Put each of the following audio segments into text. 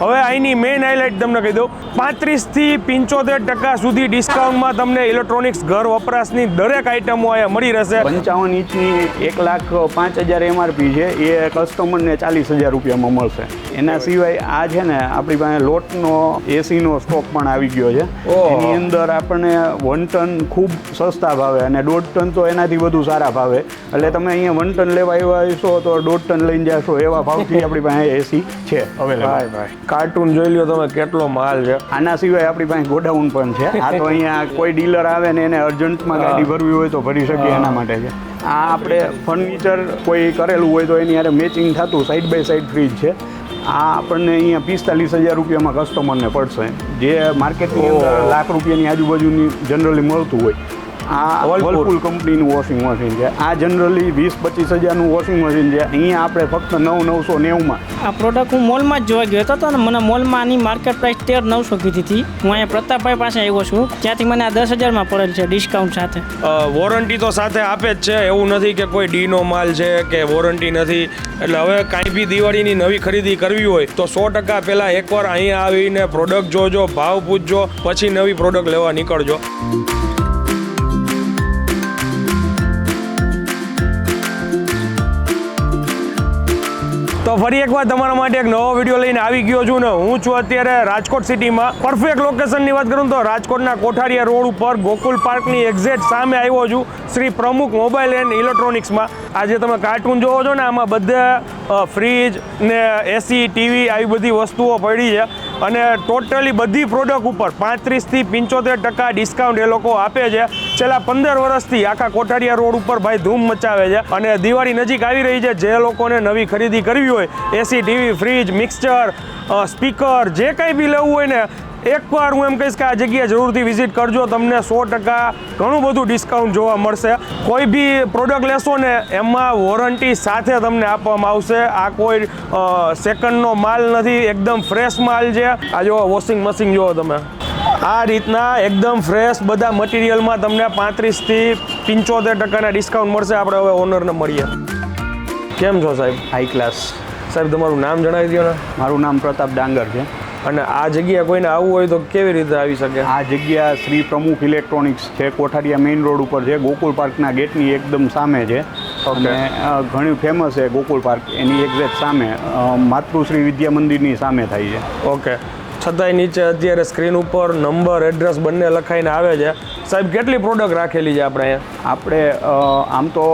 હવે અહીંની main highlight તમને કહી દઉં, 35 થી 75% સુધી ડિસ્કાઉન્ટમાં તમને ઇલેક્ટ્રોનિક્સ ઘર વપરાશની દરેક આઇટમો અહીંયા મળી રહેશે. 55 ઇંચની 1,05,000 MRP છે, એ કસ્ટમરને 40,000 રૂપિયામાં મળશે. એના સિવાય આ છે ને આપણી પાસે લોટનો એસીનો સ્ટોક પણ આવી ગયો છે. એની અંદર આપણને 1 ટન ખૂબ સસ્તા ભાવે અને 1.5 ટન તો એનાથી વધુ સારા ભાવે. એટલે તમે અહીંયા 1 ટન લેવા આવ્યા છો તો 1.5 ટન લઈને જશો એવા ભાવથી આપણી પાસે એસી છે અવેલેબલ. કાર્ટૂન જોઈ લ્યો તમે કેટલો માલ છે. આના સિવાય આપણી પાસે ગોડાઉન પણ છે. આ તો અહીંયા કોઈ ડીલર આવે ને એને અર્જન્ટમાં ગાડી ભરવી હોય તો ભરી શકીએ એના માટે છે. આ આપણે ફર્નિચર કોઈ કરેલું હોય તો એની હારે મેચિંગ થતું સાઈડ બાય સાઈડ ફ્રીજ છે. આ આપણને અહીંયા 45,000 રૂપિયામાં કસ્ટમરને પડશે, જે માર્કેટની અંદર લાખ રૂપિયાની આજુબાજુની જનરલી મળતું હોય. આ વર્લપુલ કંપનીનું વોશિંગ મશીન છે. આ જનરલી 20-25 હજારનું વોશિંગ મશીન છે. અહીંયા આપણે ફક્ત 9,990માં. આ પ્રોડક્ટ હું મોલમાં જ જોવા ગયો હતો અને મને મોલમાં આની માર્કેટ પ્રાઇસ 13,900 કીધી હતી. હું અહીંયા પ્રતાપભાઈ પાસે આવ્યો છું, ત્યાંથી મને આ 10,000માં પડેલ છે ડિસ્કાઉન્ટ સાથે. વોરંટી તો સાથે આપે જ છે, એવું નથી કે કોઈ ડીનો માલ છે કે વોરંટી નથી. એટલે હવે કાંઈ બી દિવાળીની નવી ખરીદી કરવી હોય તો 100% પહેલાં એકવાર અહીંયા આવીને પ્રોડક્ટ જોજો, ભાવ પૂછજો, પછી નવી પ્રોડક્ટ લેવા નીકળજો. તો ફરી એકવાર તમારા માટે એક નવો વિડીયો લઈને આવી ગયો છું ને હું છું અત્યારે રાજકોટ સિટીમાં. પરફેક્ટ લોકેશનની વાત કરું તો રાજકોટના કોઠારિયા રોડ ઉપર ગોકુલ પાર્કની એક્ઝેક્ટ સામે આવ્યો છું શ્રી પ્રમુખ મોબાઈલ એન્ડ ઇલેક્ટ્રોનિક્સમાં. આજે તમે કાર્ટૂન જોવો છો ને આમાં બધા ફ્રીજ ને એસી ટીવી આવી બધી વસ્તુઓ પડી છે અને ટોટલી બધી પ્રોડક્ટ ઉપર 35 થી 75% ડિસ્કાઉન્ટ એ લોકો આપે છે. છેલ્લા 15 વર્ષથી આખા કોઠારિયા રોડ ઉપર ભાઈ ધૂમ મચાવે છે અને દિવાળી નજીક આવી રહી છે. જે લોકોને નવી ખરીદી કરવી હોય, એસી ટીવી ફ્રીજ મિક્સચર સ્પીકર જે કંઈ બી લેવું હોય ને, એકવાર હું એમ કહીશ કે આ જગ્યાએ જરૂરથી વિઝિટ કરજો. તમને 100% ઘણું બધું ડિસ્કાઉન્ટ જોવા મળશે. કોઈ બી પ્રોડક્ટ લેશો ને એમાં વોરંટી સાથે તમને આપવામાં આવશે. આ કોઈ સેકન્ડનો માલ નથી, એકદમ ફ્રેશ માલ છે. આ જો વોશિંગ મશીન જુઓ તમે, આ રીતના એકદમ ફ્રેશ બધા મટીરિયલમાં તમને 35 થી 75% ડિસ્કાઉન્ટ મળશે. આપણે હવે ઓનરને મળીએ. કેમ છો સાહેબ? High class. સાહેબ તમારું નામ જણાવી દો ને. મારું નામ પ્રતાપ ડાંગર છે. અને આ જગ્યા કોઈને આવવું હોય તો કેવી રીતે આવી શકે? આ જગ્યા શ્રી પ્રમુખ ઇલેક્ટ્રોનિક્સ છે, કોઠારિયા મેઇન રોડ ઉપર છે, ગોકુલ પાર્કના ગેટની એકદમ સામે છે. અને ઘણી ફેમસ છે ગોકુલ પાર્ક, એની એક્ઝેક્ટ સામે માતૃશ્રી વિદ્યા મંદિરની સામે થાય છે. ઓકે. છતાંય નીચે અત્યારે સ્ક્રીન ઉપર નંબર એડ્રેસ બંને લખાઈને આવે છે. સાહેબ કેટલી પ્રોડક્ટ રાખેલી છે આપણે અહીંયા? આપણે આમ તો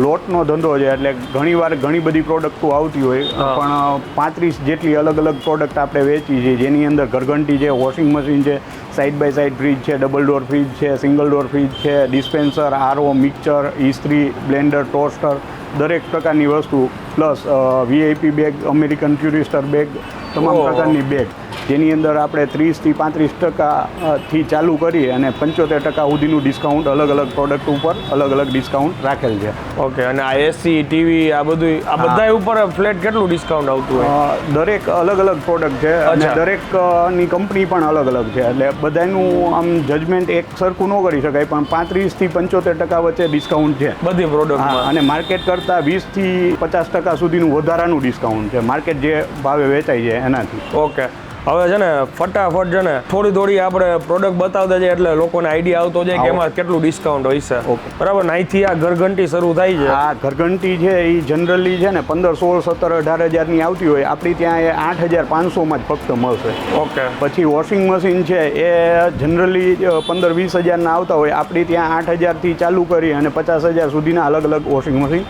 લોટનો ધંધો છે એટલે ઘણીવાર ઘણી બધી પ્રોડક્ટો આવતી હોય, પણ 35 જેટલી અલગ અલગ પ્રોડક્ટ આપણે વેચી છે. જેની અંદર ઘરઘંટી છે, વોશિંગ મશીન છે, સાઈડ બાય સાઈડ ફ્રીજ છે, ડબલ ડોર ફ્રીજ છે, સિંગલ ડોર ફ્રીજ છે, ડિસ્પેન્સર, આરઓ, મિક્સર, ઇસ્ત્રી, બ્લેન્ડર, ટોસ્ટર, દરેક પ્રકારની વસ્તુ, plus VIP bag, American Tourister bag, તમામ પ્રકારની બેગ, જેની અંદર આપણે 30 થી 35% ચાલુ કરી અને 75% સુધીનું ડિસ્કાઉન્ટ અલગ અલગ પ્રોડક્ટ ઉપર અલગ અલગ ડિસ્કાઉન્ટ રાખેલ છે. ઓકે. અને આ એસી ટીવી આ બધા ઉપર ફ્લેટ કેટલું ડિસ્કાઉન્ટ આવતું હોય? દરેક અલગ અલગ પ્રોડક્ટ છે અને દરેકની કંપની પણ અલગ અલગ છે. એટલે બધાનું આમ જજમેન્ટ એક સરખું ન કરી શકાય, પણ 35 થી 75% વચ્ચે ડિસ્કાઉન્ટ છે બધી પ્રોડક્ટમાં. અને માર્કેટ કરતાં 20 થી 50% સુધીનું વધારાનું ડિસ્કાઉન્ટ છે માર્કેટ જે ભાવે વેચાય છે એનાથી. ઓકે. હવે છે ને ફટાફટ છે ને થોડી આપણે પ્રોડક્ટ બતાવતા જાય એટલે લોકોને આઈડિયા આવતો જાય કે એમાં કેટલું ડિસ્કાઉન્ટ હોય છે. ઓકે બરાબર. અહીંથી આ ઘરઘંટી શરૂ થાય છે. આ ઘરઘંટી છે એ જનરલી છે ને 15, 16, 17, 18,000ની આવતી હોય, આપણી ત્યાં એ 8,500માં જ ફક્ત મળશે. ઓકે. પછી વોશિંગ મશીન છે એ જનરલી 15-20 હજારના આવતા હોય, આપણી ત્યાં 8,000થી ચાલુ કરી અને 50,000 સુધીના અલગ અલગ વોશિંગ મશીન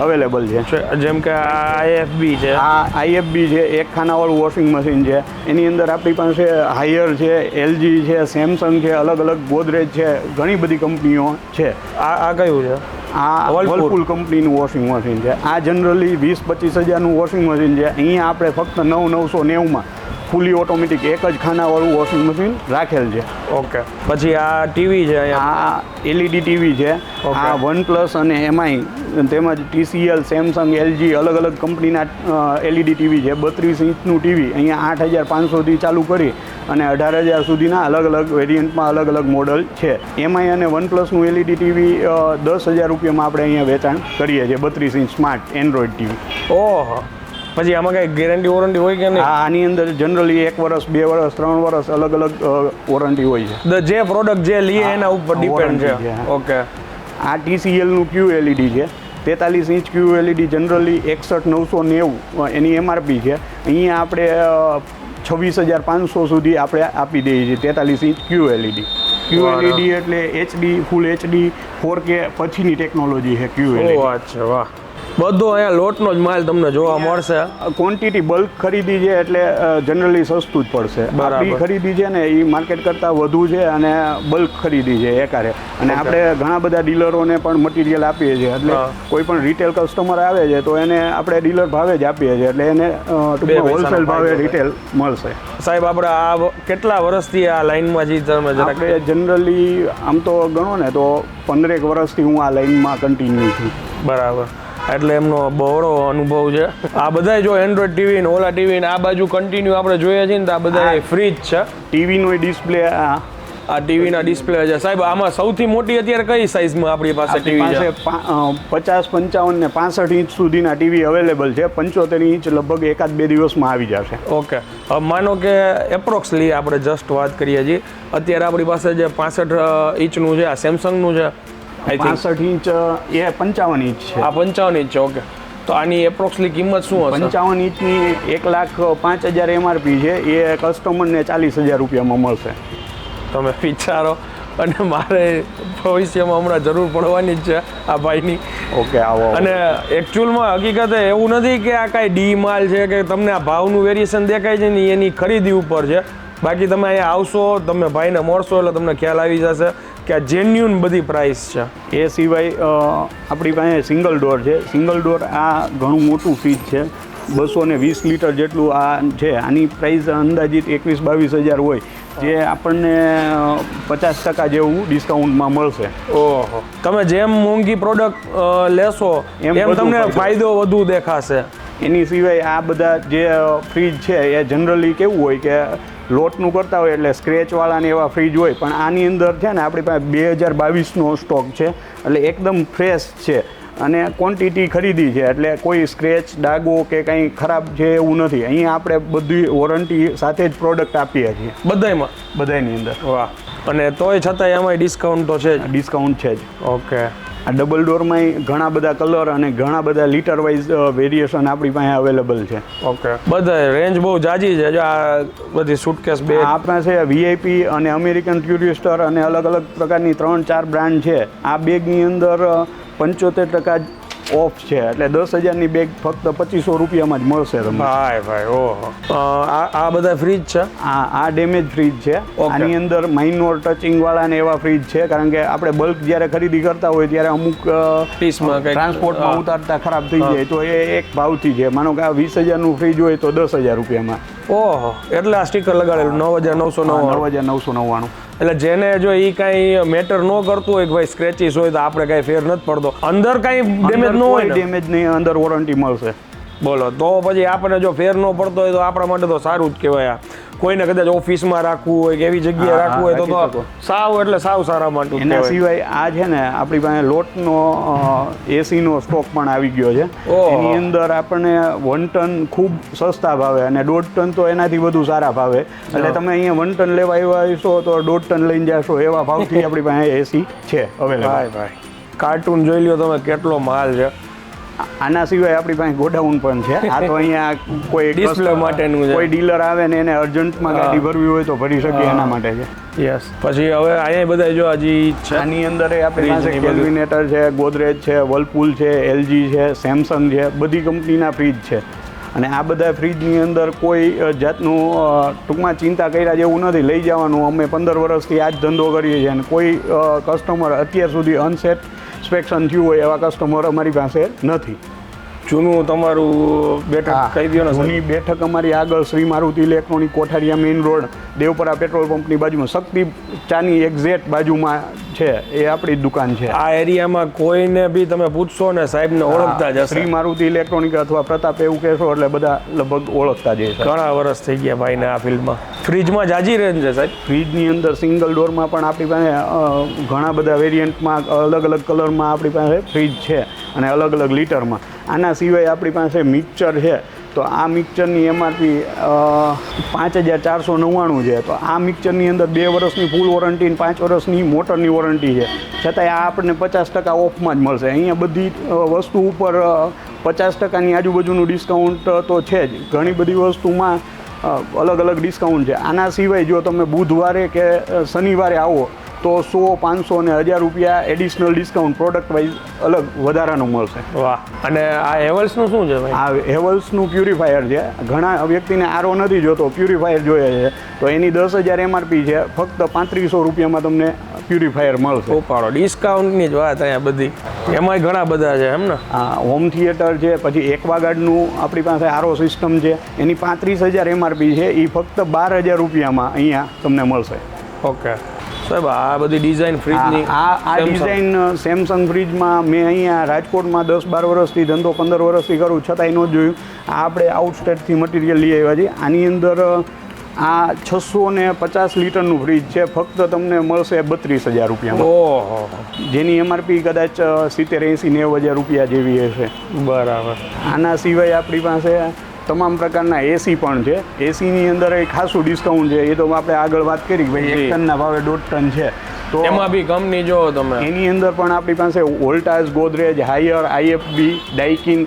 અવેલેબલ છે. જેમ કે આઈએફબી છે. આ આઈએફબી છે, એક ખાનાવાળું વોશિંગ મશીન છે. એની અંદર આપણી પાસે હાયર છે, એલજી છે, સેમસંગ છે, અલગ અલગ ગોદરેજ છે, ઘણી બધી કંપનીઓ છે. આ કયું છે? આ વર્લપુલ કંપનીનું વોશિંગ મશીન છે. આ જનરલી 20-25 હજારનું વોશિંગ મશીન છે. અહીંયા આપણે ફક્ત 9,990માં ફૂલી ઓટોમેટિક એક જ ખાનાવાળું વોશિંગ મશીન રાખેલ છે. ઓકે. પછી આ ટીવી છે અહીંયા. આ એલઈડી ટીવી છે. આ OnePlus અને એમઆઈ તેમજ TCL, સેમસંગ, એલજી અલગ અલગ કંપનીના એલઈડી ટીવી છે. 32 ઇંચનું ટીવી અહીંયા 8,500થી ચાલુ કરી અને 18,000 સુધીના અલગ અલગ વેરિયન્ટમાં અલગ અલગ મોડલ છે. એમઆઈ અને OnePlusનું એલઈડી ટીવી 10,000 રૂપિયામાં આપણે અહીંયા વેચાણ કરીએ છીએ. 32 ઇંચ સ્માર્ટ એન્ડ્રોઈડ ટીવી. ઓહો. પછી આમાં કઈ ગેરંટી વોરંટી હોય કે નહીં? હા, આની અંદર જનરલી 1 વર્ષ 2 વર્ષ 3 વર્ષ અલગ અલગ વોરંટી હોય છે. જે પ્રોડક્ટ જે લઈએ એના ઉપર ડિપેન્ડ છે. ઓકે. આ TCL નું QLED છે, 43 ઇંચ QLED જનરલી 61,990 એની MRP છે. અહીંયા આપણે 26,500 સુધી આપણે આપી દઈએ છીએ 43 ઇંચ QLED. QLED એટલે HD ફૂલ HD 4K પછીની ટેકનોલોજી છે QLED. અચ્છા, વાહ. બધો અહીંયા લોટનો જ માલ તમને જોવા મળશે. ક્વોન્ટિટી બલ્ક ખરીદી છે એટલે જનરલી સસ્તું જ પડશે. આપણી ખરીદી છે ને એ માર્કેટ કરતાં વધુ છે અને બલ્ક ખરીદી છે એકારે. અને આપણે ઘણા બધા ડીલરોને પણ મટીરિયલ આપીએ છીએ, એટલે કોઈ પણ રિટેલ કસ્ટમર આવે છે તો એને આપણે ડીલર ભાવે જ આપીએ છીએ, એટલે એને હોલસેલ ભાવે રિટેલ મળશે. સાહેબ, આપણે આ કેટલા વર્ષથી આ લાઈનમાં છીએ તમે? આપણે જનરલી આમ તો ગણો ને તો 15 વર્ષથી હું આ લાઈનમાં કન્ટિન્યુ છું. બરાબર. એટલે એમનો બહોળો અનુભવ છે. આ બધા જો એન્ડ્રોઈડ ટીવી ને ઓલા ટીવી ને આ બાજુ કન્ટિન્યુ આપણે જોઈએ છીએ ને તો આ બધા ફ્રીજ છે. ટીવીનો ડિસ્પ્લે આ ટીવીના ડિસ્પ્લે છે. સાહેબ, આમાં સૌથી મોટી અત્યારે કઈ સાઇઝમાં આપણી પાસે ટીવી છે? 50, 55 ને 65 ઇંચ સુધીના ટીવી અવેલેબલ છે. 75 ઇંચ લગભગ 1-2 દિવસમાં આવી જશે. ઓકે. હવે માનો કે એપ્રોક્સલી આપણે જસ્ટ વાત કરીએ છીએ, અત્યારે આપણી પાસે જે 65 ઇંચનું છે આ સેમસંગનું છે. 65 ઇંચ એ 55 ઇંચ છે. આ 55 ઇંચ છે. ઓકે. તો આની એપ્રોક્સલી કિંમત શું હશે? 55 ઇંચની 1,05,000 MRP છે. એ કસ્ટમરને 40,000 રૂપિયામાં મળશે. તમે વિચારો. અને મારે ભવિષ્યમાં હમણાં જરૂર પડવાની જ છે આ ભાઈની. ઓકે, આવો. અને એકચ્યુઅલમાં હકીકતે એવું નથી કે આ કાંઈ ડી માલ છે કે તમને આ ભાવનું વેરિએશન દેખાય છે ને એની ખરીદી ઉપર છે. બાકી તમે અહીંયા આવશો, તમે ભાઈને મળશો એટલે તમને ખ્યાલ આવી જશે કે આ જેન્યુન બધી પ્રાઇસ છે. એ સિવાય આપણી પાસે સિંગલ ડોર છે. સિંગલ ડોર આ ઘણું મોટું ફ્રીજ છે, 220 લીટર જેટલું આ છે. આની પ્રાઇસ અંદાજિત 21-22 હજાર હોય, જે આપણને 50% જેવું ડિસ્કાઉન્ટમાં મળશે. ઓહો. તમે જેમ મોંઘી પ્રોડક્ટ લેશો એમ તમને ફાયદો વધુ દેખાશે. એની સિવાય આ બધા જે ફ્રીજ છે એ જનરલી કેવું હોય કે લોટનું કરતા હોય એટલે સ્ક્રેચવાળા ને એવા ફ્રીજ હોય, પણ આની અંદર છે ને આપણી પાસે 2022નો સ્ટોક છે, એટલે એકદમ ફ્રેશ છે અને ક્વોન્ટિટી ખરીદી છે, એટલે કોઈ સ્ક્રેચ ડાઘો કે કંઈ ખરાબ છે એવું નથી. અહીંયા આપણે બધી વોરંટી સાથે જ પ્રોડક્ટ આપીએ છીએ બધાની અંદર. વાહ. અને તોય છતાંય એમાંય ડિસ્કાઉન્ટ તો છે જ? ડિસ્કાઉન્ટ છે જ. ઓકે. આ ડબલ ડોરમાં ઘણા બધા કલર અને ઘણા બધા લીટર વાઇઝ વેરિએશન આપણી પાસે અવેલેબલ છે. ઓકે. બધા રેન્જ બહુ જાજી છે. જો આ બધી સુટકેસ બેગ આપણા છે VIP અને અમેરિકન ટુરિસ્ટર અને અલગ અલગ પ્રકારની 3-4 બ્રાન્ડ છે. આ બેગની અંદર 75% ઓફ છે, એટલે 10,000ની બેગ ફક્ત 2,500 રૂપિયામાં જ મળશે તમને. ભાઈ ઓહો. આ બધા ફ્રીજ છે? આ ડેમેજ ફ્રીજ છે. આની અંદર માઇનોર ટચિંગ વાળા ને એવા ફ્રીજ છે, કારણ કે આપણે બલ્ક જ્યારે ખરીદી કરતા હોય ત્યારે અમુક પીસમાં ટ્રાન્સપોર્ટમાં ઉતારતા ખરાબ થઈ જાય તો એ એક ભાવથી છે. માનો કે આ 20,000નું ફ્રીજ હોય તો 10,000 રૂપિયામાં. ઓહો. એટલે આ સ્ટીકર લગાડેલું 9,999. એટલે જેને જો એ કાંઈ મેટર ન કરતું હોય કે ભાઈ સ્ક્રેચીસ હોય તો આપણે કાંઈ ફેર નથી પડતો, અંદર કાંઈ ડેમેજ ન હોય, ડેમેજ નહીં, અંદર વોરંટી મળશે. બોલો, તો પછી આપણે જો ફેર ન પડતો હોય તો આપણા માટે તો સારું જ કહેવાય. કોઈને કદાચ ઓફિસમાં રાખવું હોય કે એવી જગ્યાએ રાખવું હોય તો સાવ એટલે સાવ સારા માટે. એના સિવાય આ છે ને આપણી પાસે લોટનો એસીનો સ્ટોક પણ આવી ગયો છે. એની અંદર આપણને 1 ટન ખૂબ સસ્તા ભાવે અને 1.5 ટન તો એનાથી વધુ સારા ભાવે. એટલે તમે અહીંયા 1 ટન લેવા આવ્યા તો 1.5 ટન લઈને જશો એવા ભાવથી આપણી પાસે એસી છે અવેલેબલ. ભાઈ કાર્ટૂન જોઈ લ્યો તમે કેટલો માલ છે. આના સિવાય આપણી પાસે ગોડાઉન પણ છે. આ તો અહીંયા કોઈ ડિસ્પ્લે માટેનું છે. કોઈ ડીલર આવે ને એને અર્જન્ટમાં ગાડી ભરવી હોય તો ભરી શકીએ એના માટે છે. યસ. પછી હવે અહીંયા બધા જો હજી આની અંદર આપણી પાસે કેલ્વિનેટર છે, ગોદરેજ છે, વર્લપૂલ છે, LG છે, સેમસંગ છે, બધી કંપનીના ફ્રીજ છે. અને આ બધા ફ્રીજની અંદર કોઈ જાતનું ટૂંકમાં ચિંતા કર્યા જેવું નથી. લઈ જવાનું. અમે 15 વર્ષથી આ જ ધંધો કરીએ છીએ અને કોઈ કસ્ટમર અત્યાર સુધી અનસેટિસ્ફેક્શન થયું હોય એવા કસ્ટમર અમારી પાસે નથી. જૂનું તમારું બેઠક કહી દો ને. જૂની બેઠક અમારી આગળ Shri Maruti electronic Kothariya main road Devpara petrol પંપની બાજુમાં શક્તિ ચાની એક્ઝેક્ટ બાજુમાં છે. એ આપણી દુકાન છે. આ એરિયામાં કોઈને બી તમે પૂછશો ને સાહેબને ઓળખતા જ હશે. શ્રી મારુતિ ઇલેક્ટ્રોનિક અથવા પ્રતાપ એવું કહેશો એટલે બધા લગભગ ઓળખતા જ હશે. ઘણા વર્ષ થઈ ગયા ભાઈને આ ફિલ્ડમાં. ફ્રીજમાં જાજી રેન્જ છે સાહેબ? ફ્રીજની અંદર સિંગલ ડોરમાં પણ આપણી પાસે ઘણા બધા વેરિયન્ટમાં અલગ અલગ કલરમાં આપણી પાસે ફ્રીજ છે અને અલગ અલગ લીટરમાં. આના સિવાય આપણી પાસે મિક્સર છે તો આ મિક્સચરની MRP 5499 છે. તો આ મિક્સચરની અંદર 2 વર્ષની ફૂલ વોરંટી અને 5 વર્ષની મોટરની વોરંટી છે. છતાંય આ આપણને 50% ઓફમાં જ મળશે. અહીંયા બધી વસ્તુ ઉપર 50%ની આજુબાજુનું ડિસ્કાઉન્ટ તો છે જ. ઘણી બધી વસ્તુમાં અલગ અલગ ડિસ્કાઉન્ટ છે. આના સિવાય જો તમે બુધવારે કે શનિવારે આવો તો 100, 500 અને 1000 રૂપિયા એડિશનલ ડિસ્કાઉન્ટ પ્રોડક્ટ વાઇઝ અલગ વધારાનું મળશે. વાહ. અને આ હેવલ્સનું શું છે ભાઈ? આ હેવલ્સનું પ્યુરિફાયર છે. ઘણા વ્યક્તિને આરો નથી જોતો, પ્યુરિફાયર જોઈએ છે, તો એની 10,000 MRP છે. ફક્ત 3500 રૂપિયામાં તમને પ્યુરિફાયર મળશે. ઉપાડો ડિસ્કાઉન્ટની જ વાત અહીંયા બધી. એમાંય ઘણા બધા છે એમ ને? હા, હોમ થિયેટર છે, પછી એક્વાગાર્ડનું આપણી પાસે આરો સિસ્ટમ છે, એની 35,000 MRP છે. એ ફક્ત 12,000 રૂપિયામાં અહીંયા તમને મળશે. ઓકે સાહેબ, આ બધી ડિઝાઇન ફ્રીજની આ ડિઝાઇન સેમસંગ ફ્રીજમાં મેં અહીંયા રાજકોટમાં 10-12 વર્ષથી ધંધો 15 વર્ષથી કરું છતાંય ન જોયું. આ આપણે આઉટસ્ટેટથી મટીરિયલ લઈ આવ્યા છીએ. આની અંદર આ 650 લીટરનું ફ્રીજ છે. ફક્ત તમને મળશે 32,000 રૂપિયામાં. ઓહો. જેની MRP કદાચ 70-80-90,000 રૂપિયા જેવી હશે. બરાબર. આના સિવાય આપણી પાસે તમામ પ્રકારના AC પણ છે. એસીની અંદર એક ખાસું ડિસ્કાઉન્ટ છે. એ તો આપણે આગળ વાત કરી કે ભાઈ 1 ટનના ભાવે 1.5 ટન છે. તો એમાં બી કંપની જો તમે, એની અંદર પણ આપણી પાસે Voltas, Godrej, Haier, IFB, Daikin,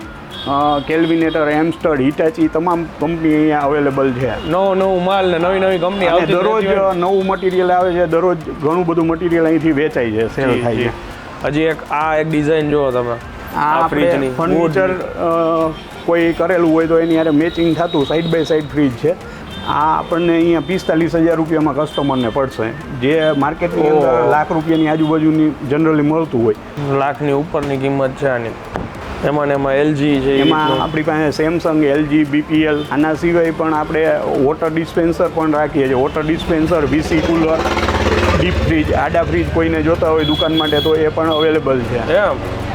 Kelvinator, Amstrad, Hitachi તમામ કંપની અહીંયા અવેલેબલ છે. નવું માલ ને નવી કંપની આવતી દરરોજ નવું મટીરિયલ આવે છે. દરરોજ ઘણું બધું મટીરિયલ અહીંથી વેચાય છે, સેલ થાય છે. હજી એક ડિઝાઇન જુઓ તમે. આ ફ્રીજની ફર્નિચર કોઈ કરેલું હોય તો એની યારે મેચિંગ થતું સાઈડ બાય સાઈડ ફ્રીજ છે. આ આપણને અહીંયા 45,000 રૂપિયામાં કસ્ટમરને પડશે, જે માર્કેટની અંદર લાખ રૂપિયાની આજુબાજુની જનરલી મળતું હોય. લાખની ઉપરની કિંમત છે આની. એમાં LG છે. એમાં આપણી પાસે સેમસંગ, LG, BPL. આના સિવાય પણ આપણે વોટર ડિસ્પેન્સર પણ રાખીએ છીએ. Water dispenser, VC cooler, deep fridge, આડા ફ્રીજ કોઈને જોતા હોય દુકાન માટે તો એ પણ અવેલેબલ છે.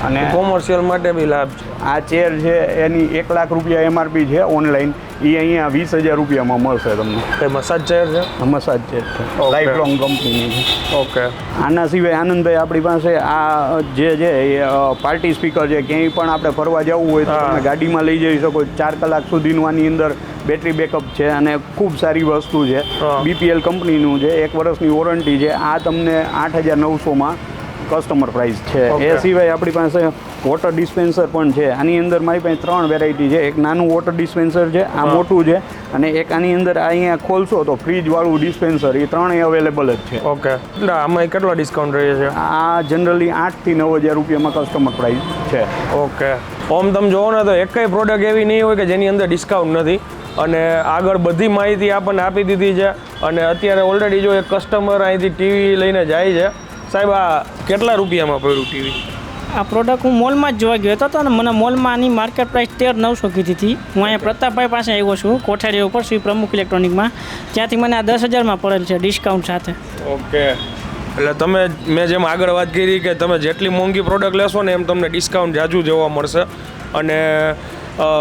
અને કોમર્શિયલ માટે બી લાભ છે. આ ચેર છે એની 1 લાખ રૂપિયા MRP છે ઓનલાઈન. એ અહીંયા 20,000 રૂપિયામાં મળશે તમને. કઈ મસાજ ચેર છે? મસાજ ચેર છે, લાઈફ લોંગ કંપનીની છે. ઓકે. આના સિવાય આનંદભાઈ આપણી પાસે આ જે છે એ પાર્ટી સ્પીકર છે. ક્યાંય પણ આપણે ફરવા જવું હોય તો તમે ગાડીમાં લઈ જઈ શકો. 4 કલાક સુધીનું આની અંદર બેટરી બેકઅપ છે અને ખૂબ સારી વસ્તુ છે. BPL કંપનીનું છે. 1 વર્ષની વોરંટી છે. આ તમને 8,900માં કસ્ટમર પ્રાઇસ છે. એ સિવાય આપણી પાસે વોટર ડિસ્પેન્સર પણ છે. આની અંદર મારી પાસે 3 વેરાયટી છે. એક નાનું વોટર ડિસ્પેન્સર છે, આ મોટું છે, અને એક આની અંદર અહીંયા ખોલશો તો ફ્રીજવાળું ડિસ્પેન્સર. એ 3 અવેલેબલ જ છે. ઓકે. એટલે આમાં કેટલો ડિસ્કાઉન્ટ રહે છે? આ જનરલી 8,000 થી 9,000 રૂપિયામાં કસ્ટમર પ્રાઇસ છે. ઓકે. ઓમ તમે જોવો ને તો એકય પ્રોડક્ટ એવી નહીં હોય કે જેની અંદર ડિસ્કાઉન્ટ નથી. અને આગળ બધી માહિતી આપણને આપી દીધી છે. અને અત્યારે ઓલરેડી જો એક કસ્ટમર અહીંથી ટીવી લઈને જાય છે. સાહેબ, આ કેટલા રૂપિયામાં પડ્યું ટીવી? આ પ્રોડક્ટ હું મોલમાં જ જોવા ગયો હતો અને મને મોલમાં આની માર્કેટ પ્રાઇસ 13,900 કીધી હતી. હું અહીંયા પ્રતાપભાઈ પાસે આવ્યો છું, કોઠારીયા ઉપર, શ્રી પ્રમુખ ઇલેક્ટ્રોનિકમાં. ત્યાંથી મને આ 10,000માં પડેલ છે ડિસ્કાઉન્ટ સાથે. ઓકે. એટલે મેં જેમ આગળ વાત કરી કે તમે જેટલી મોંઘી પ્રોડક્ટ લેશો ને એમ તમને ડિસ્કાઉન્ટ જાજુ જોવા મળશે. અને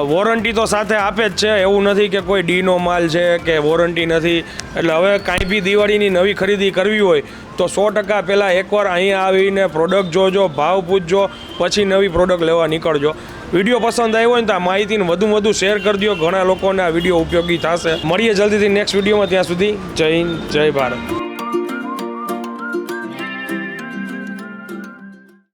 વોરંટી તો સાથે આપે જ છે. એવું નથી કે કોઈ ડીનો માલ છે કે વોરંટી નથી. એટલે હવે કાંઈ બી દિવાળીની નવી ખરીદી કરવી હોય તો 100% પહેલાં એકવાર અહીંયા આવીને પ્રોડક્ટ જોજો, ભાવ પૂછજો, પછી નવી પ્રોડક્ટ લેવા નીકળજો. વિડીયો પસંદ આવ્યો હોય ને તો આ માહિતીને વધુ શેર કરી દો. ઘણા લોકોને આ વિડીયો ઉપયોગી થશે. મળીએ જલ્દીથી નેક્સ્ટ વિડીયોમાં. ત્યાં સુધી જય હિન્દ, જય ભારત.